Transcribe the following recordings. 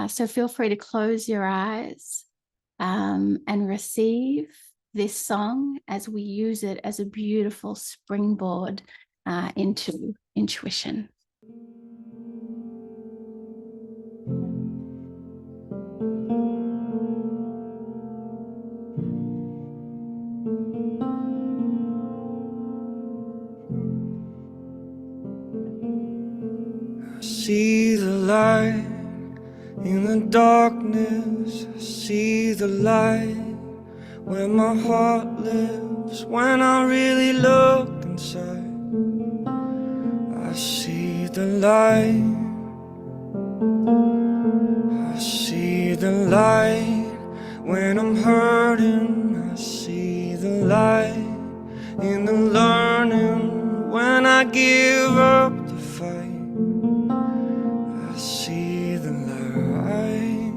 So feel free to close your eyes and receive this song as we use it as a beautiful springboard into intuition. I see the light in the darkness. I see the light where my heart lives. When I really look inside, I see the light. I see the light when I'm hurting. I see the light in the learning. When I give up the fight, I see the light.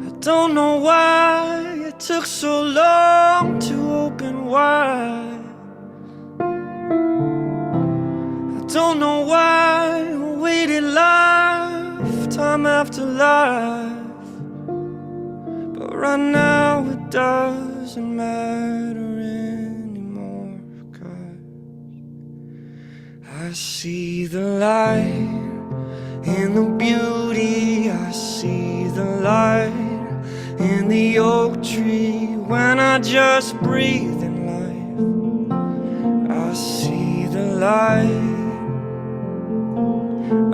I don't know why it took so long to open wide. I don't know why I waited lifetime after life. But right now it doesn't matter anymore, 'cause I see the light in the beauty. I see the light in the oak tree. When I just breathe in life, I see the light.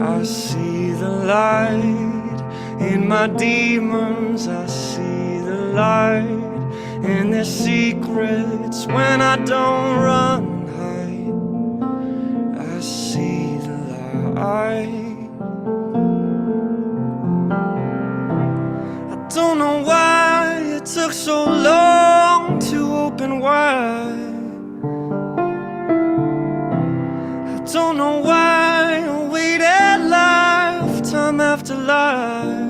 I see the light in my demons. I see the light in their secrets. When I don't run and hide, I see the light. I don't know why it took so long to open wide. I don't know why I waited lifetime after life.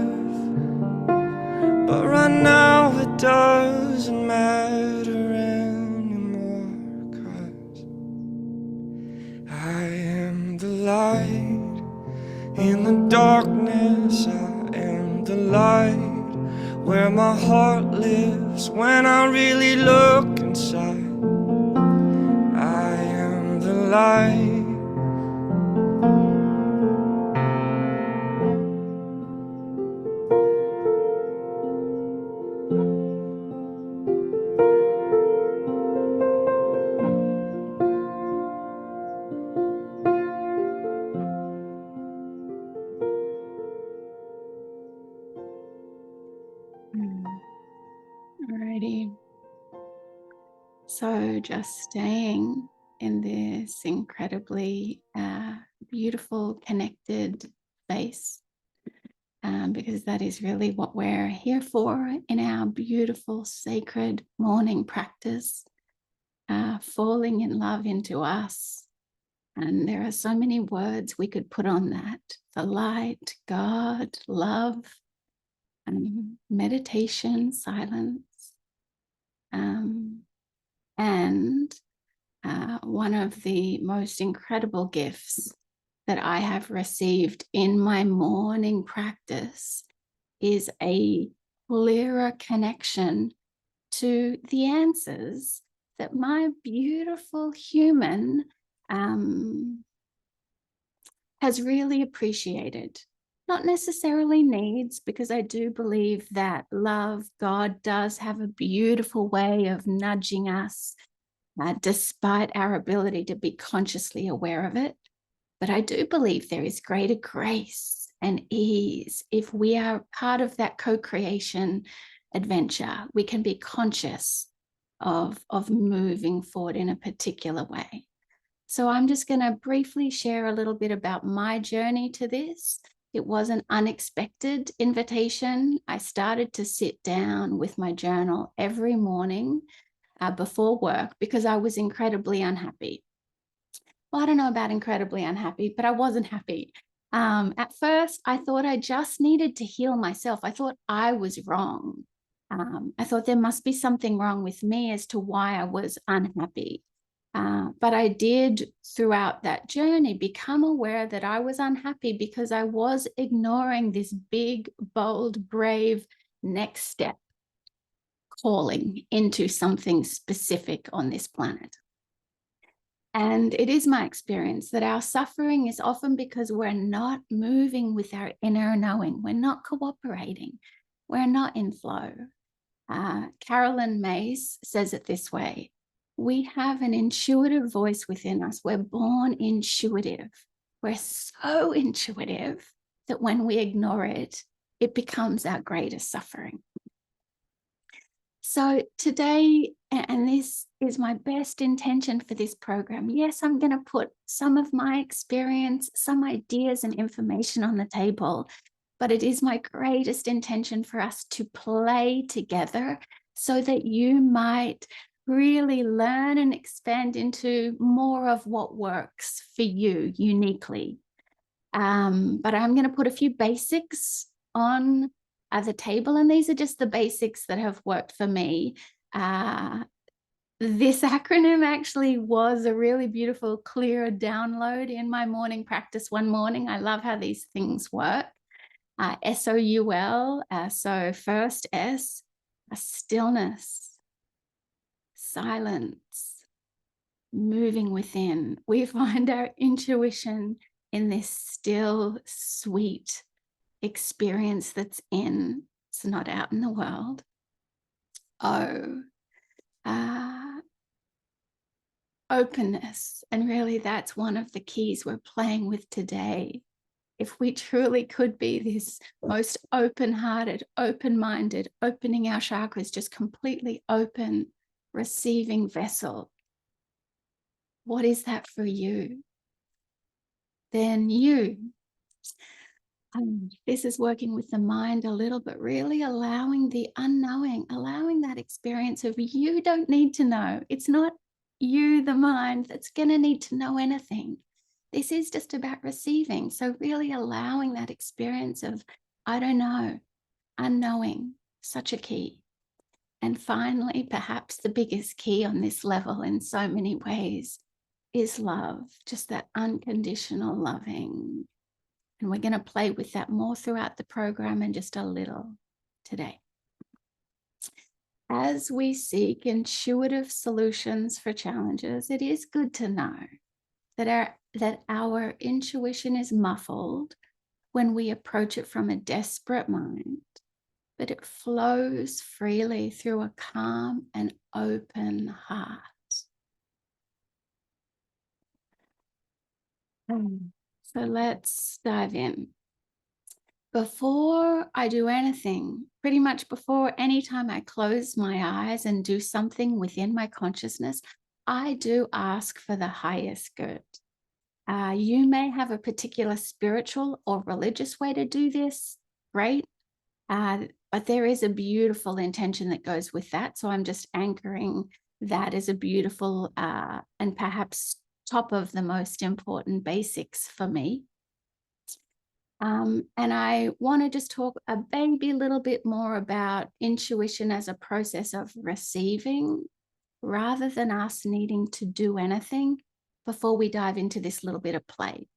But right now it doesn't matter anymore, 'cause I am the light in the darkness. I am the light where my heart lives. When I really look inside, I am the light. Alrighty. So just staying in this incredibly beautiful, connected space, because that is really what we're here for in our beautiful, sacred morning practice, falling in love into us. And there are so many words we could put on that: the light, God, love, meditation, silence. And one of the most incredible gifts that I have received in my morning practice is a clearer connection to the answers that my beautiful human has really appreciated. Not necessarily needs, because I do believe that love, God does have a beautiful way of nudging us, despite our ability to be consciously aware of it. But I do believe there is greater grace and ease if we are part of that co-creation adventure. We can be conscious of moving forward in a particular way. So I'm just going to briefly share a little bit about my journey to this. It was an unexpected invitation. I started to sit down with my journal every morning before work because I was incredibly unhappy. Well, I don't know about incredibly unhappy, but I wasn't happy. At first, I thought I just needed to heal myself. I thought I was wrong. I thought there must be something wrong with me as to why I was unhappy. But I did, throughout that journey, become aware that I was unhappy because I was ignoring this big, bold, brave next step calling into something specific on this planet. And it is my experience that our suffering is often because we're not moving with our inner knowing. We're not cooperating. We're not in flow. Carolyn Mace says it this way: we have an intuitive voice within us. We're born intuitive. We're so intuitive that when we ignore it, it becomes our greatest suffering. So today, and this is my best intention for this program, yes, I'm going to put some of my experience, some ideas and information on the table, but it is my greatest intention for us to play together so that you might really learn and expand into more of what works for you uniquely. But I'm going to put a few basics on the table, and these are just the basics that have worked for me. This acronym actually was a really beautiful, clear download in my morning practice one morning. I love how these things work. SOUL, so first S, stillness, silence, moving within. We find our intuition in this still, sweet experience that's in, it's not out in the world. Openness. And really, that's one of the keys we're playing with today. If we truly could be this most open-hearted, open-minded, opening our chakras, just completely open, receiving vessel, what is that for you? Then you. This is working with the mind a little, but really allowing the unknowing, allowing that experience of you don't need to know. It's not you, the mind, that's going to need to know anything. This is just about receiving. So really allowing that experience of, I don't know, unknowing, such a key. And finally, perhaps the biggest key on this level in so many ways is love, just that unconditional loving. And we're going to play with that more throughout the program and just a little today. As we seek intuitive solutions for challenges, it is good to know that our intuition is muffled when we approach it from a desperate mind, but it flows freely through a calm and open heart. So let's dive in. Before I do anything, pretty much before any time I close my eyes and do something within my consciousness, I do ask for the highest good. You may have a particular spiritual or religious way to do this, great. But there is a beautiful intention that goes with that. So I'm just anchoring that as a beautiful and perhaps top of the most important basics for me. And I want to just talk a little bit more about intuition as a process of receiving rather than us needing to do anything before we dive into this little bit of play.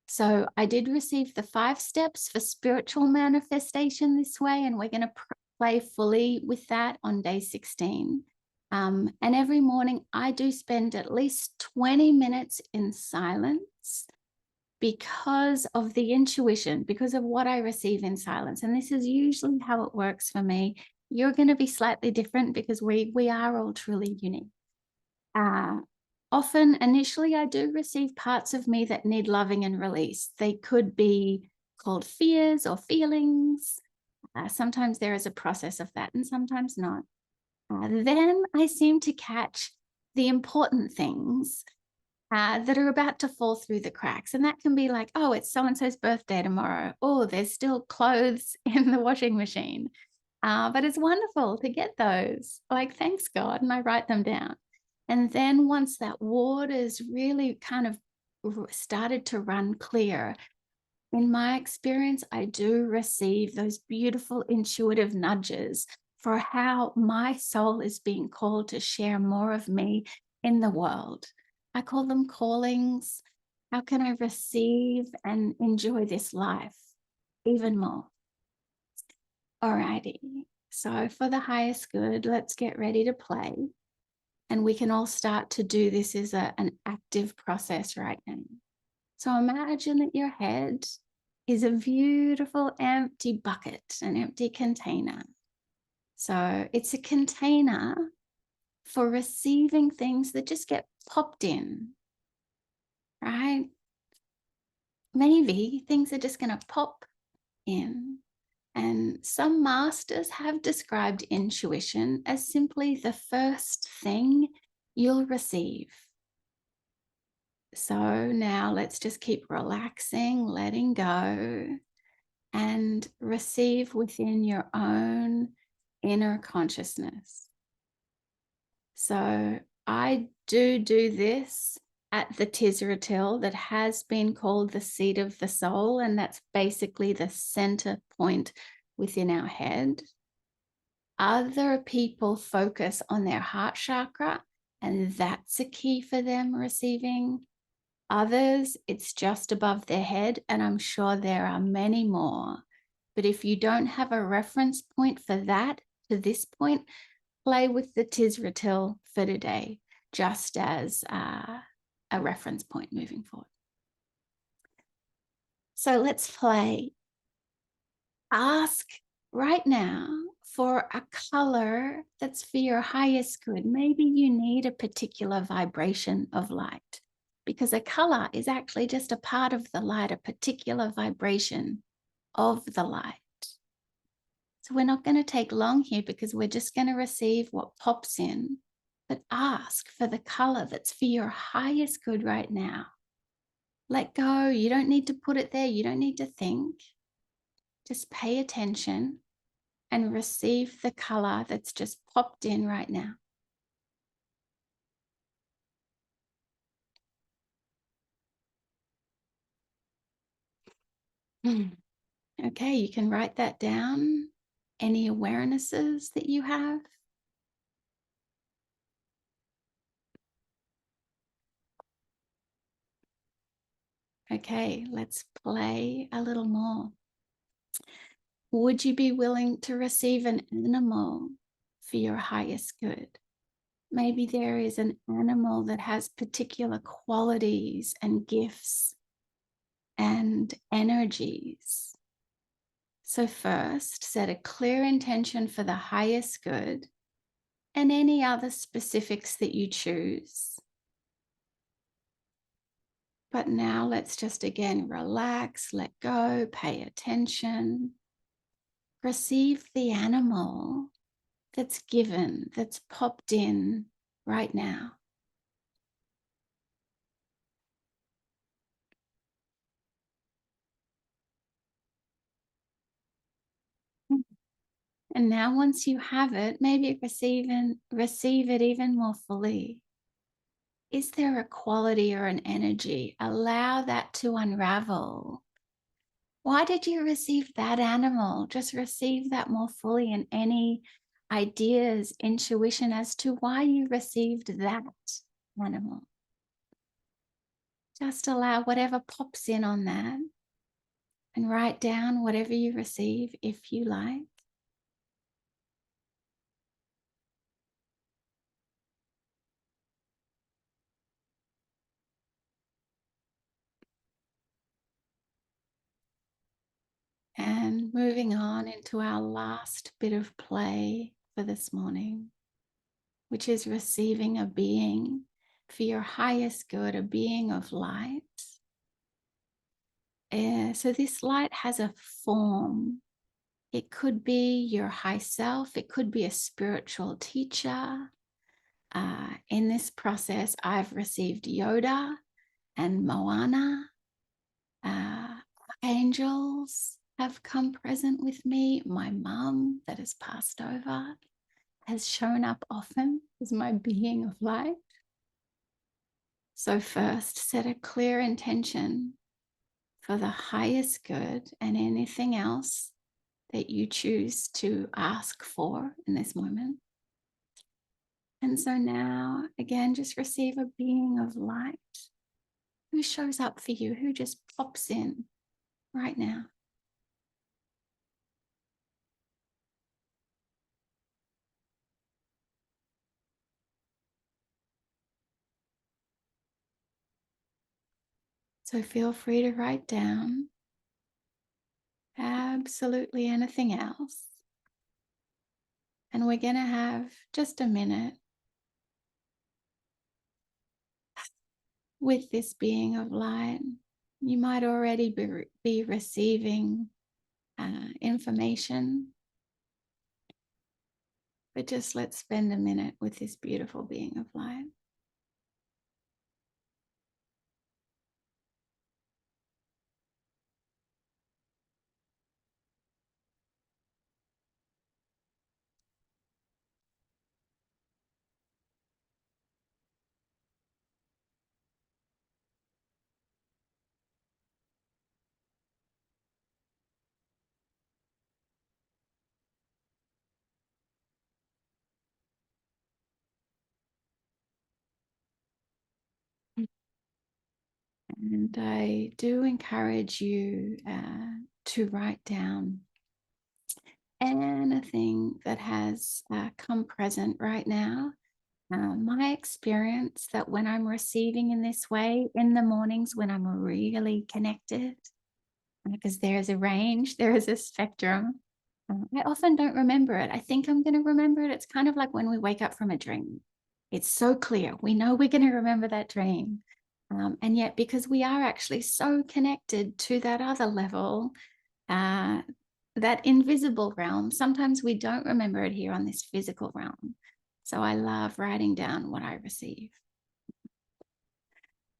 So I did receive the 5 steps for spiritual manifestation this way, and we're going to play fully with that on day 16. And every morning I do spend at least 20 minutes in silence because of the intuition, because of what I receive in silence. And this is usually how it works for me. You're going to be slightly different because we are all truly unique. Often, initially, I do receive parts of me that need loving and release. They could be called fears or feelings. Sometimes there is a process of that and sometimes not. Then I seem to catch the important things that are about to fall through the cracks. And that can be like, oh, it's so-and-so's birthday tomorrow. Oh, there's still clothes in the washing machine. But it's wonderful to get those. Like, thanks, God. And I write them down. And then once that water's really kind of started to run clear, in my experience, I do receive those beautiful intuitive nudges for how my soul is being called to share more of me in the world. I call them callings. How can I receive and enjoy this life even more? Alrighty. So for the highest good, let's get ready to play. And we can all start to do this as an active process right now. So imagine that your head is a beautiful empty bucket, an empty container. So it's a container for receiving things that just get popped in, right? Maybe things are just going to pop in. And some masters have described intuition as simply the first thing you'll receive. So now let's just keep relaxing, letting go, and receive within your own inner consciousness. So I do this at the Tisratil that has been called the seat of the soul, and that's basically the center point within our head. Other people focus on their heart chakra, and that's a key for them receiving. Others, it's just above their head, and I'm sure there are many more. But if you don't have a reference point for that to this point, play with the Tisratil for today, just as a reference point moving forward. So let's play. Ask right now for a color that's for your highest good. Maybe you need a particular vibration of light, because a color is actually just a part of the light, a particular vibration of the light. So we're not going to take long here because we're just going to receive what pops in, but ask for the color that's for your highest good right now. Let go. You don't need to put it there. You don't need to think. Just pay attention and receive the color that's just popped in right now. Okay, you can write that down. Any awarenesses that you have? Okay, let's play a little more. Would you be willing to receive an animal for your highest good? Maybe there is an animal that has particular qualities and gifts and energies. So first, set a clear intention for the highest good and any other specifics that you choose. But now let's just again relax, let go, pay attention. Receive the animal that's given, that's popped in right now. And now once you have it, maybe receive it even more fully. Is there a quality or an energy? Allow that to unravel. Why did you receive that animal? Just receive that more fully, and any ideas, intuition as to why you received that animal. Just allow whatever pops in on that and write down whatever you receive if you like. And moving on into our last bit of play for this morning, which is receiving a being for your highest good, a being of light. So this light has a form. It could be your high self. It could be a spiritual teacher. In this process, I've received Yoda and Moana. Angels have come present with me. My mum that has passed over has shown up often as my being of light. So first, set a clear intention for the highest good and anything else that you choose to ask for in this moment. And so now, again, just receive a being of light who shows up for you, who just pops in right now. So feel free to write down absolutely anything else. And we're going to have just a minute with this being of light. You might already be receiving information, but just let's spend a minute with this beautiful being of light. And I do encourage you to write down anything that has come present right now. My experience that when I'm receiving in this way in the mornings when I'm really connected, because there is a range, there is a spectrum, I often don't remember it. I think I'm going to remember it. It's kind of like when we wake up from a dream. It's so clear. We know we're going to remember that dream. And yet, because we are actually so connected to that other level, uh, that invisible realm, sometimes we don't remember it here on this physical realm. So I love writing down what I receive.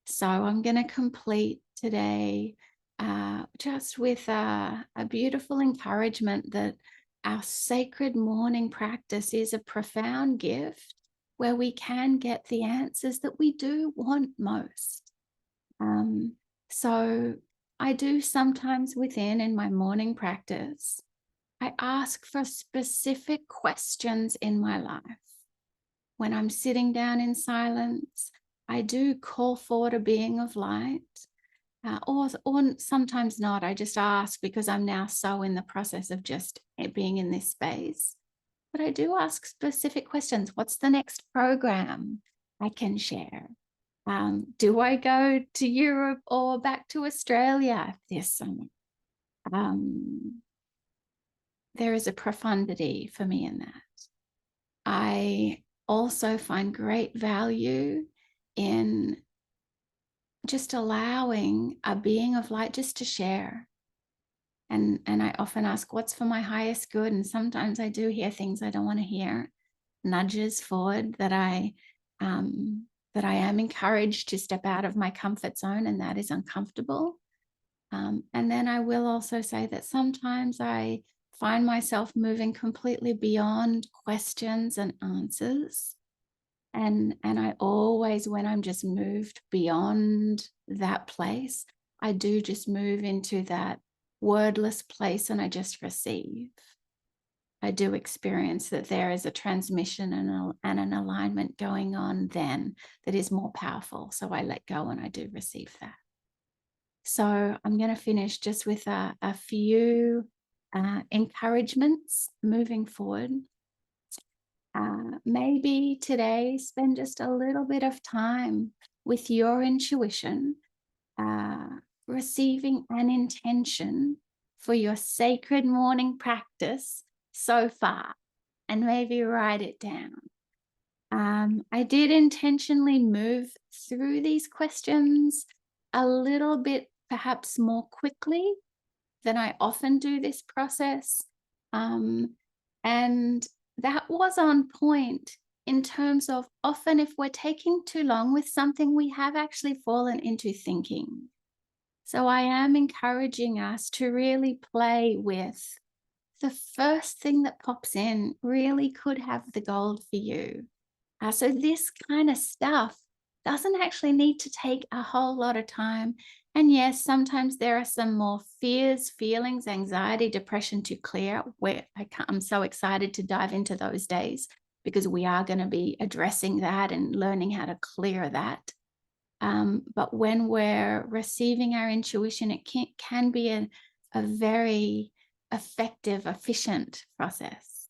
So I'm going to complete today just with a beautiful encouragement that our sacred morning practice is a profound gift where we can get the answers that we do want most. So I do sometimes in my morning practice, I ask for specific questions in my life. When I'm sitting down in silence, I do call forward a being of light, or sometimes not. I just ask because I'm now so in the process of just being in this space. But I do ask specific questions. What's the next program I can share? Do I go to Europe or back to Australia this summer? There is a profundity for me in that. I also find great value in just allowing a being of light just to share. And I often ask, what's for my highest good? And sometimes I do hear things I don't want to hear, nudges forward that I am encouraged to step out of my comfort zone, and that is uncomfortable. And then I will also say that sometimes I find myself moving completely beyond questions and answers. And I always, when I'm just moved beyond that place, I do just move into that wordless place and I just receive. I do experience that there is a transmission and an alignment going on then that is more powerful. So I let go and I do receive that. So I'm going to finish just with a few encouragements moving forward. Maybe today spend just a little bit of time with your intuition, receiving an intention for your sacred morning practice so far, and maybe write it down. I did intentionally move through these questions a little bit, perhaps more quickly than I often do this process. And that was on point in terms of often if we're taking too long with something, we have actually fallen into thinking. So I am encouraging us to really play with the first thing that pops in really could have the gold for you. So this kind of stuff doesn't actually need to take a whole lot of time. And yes, sometimes there are some more fears, feelings, anxiety, depression to clear where I'm so excited to dive into those days. because we are going to be addressing that and learning how to clear that. But when we're receiving our intuition, it can be a very effective, efficient process.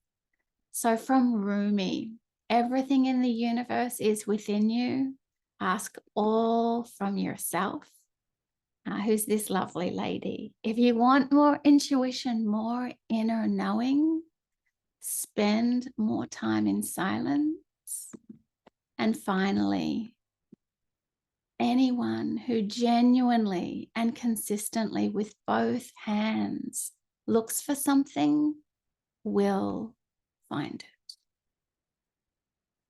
So from Rumi, everything in the universe is within you. Ask all from yourself. Who's this lovely lady? If you want more intuition, more inner knowing, spend more time in silence. And finally, anyone who genuinely and consistently with both hands looks for something will find it.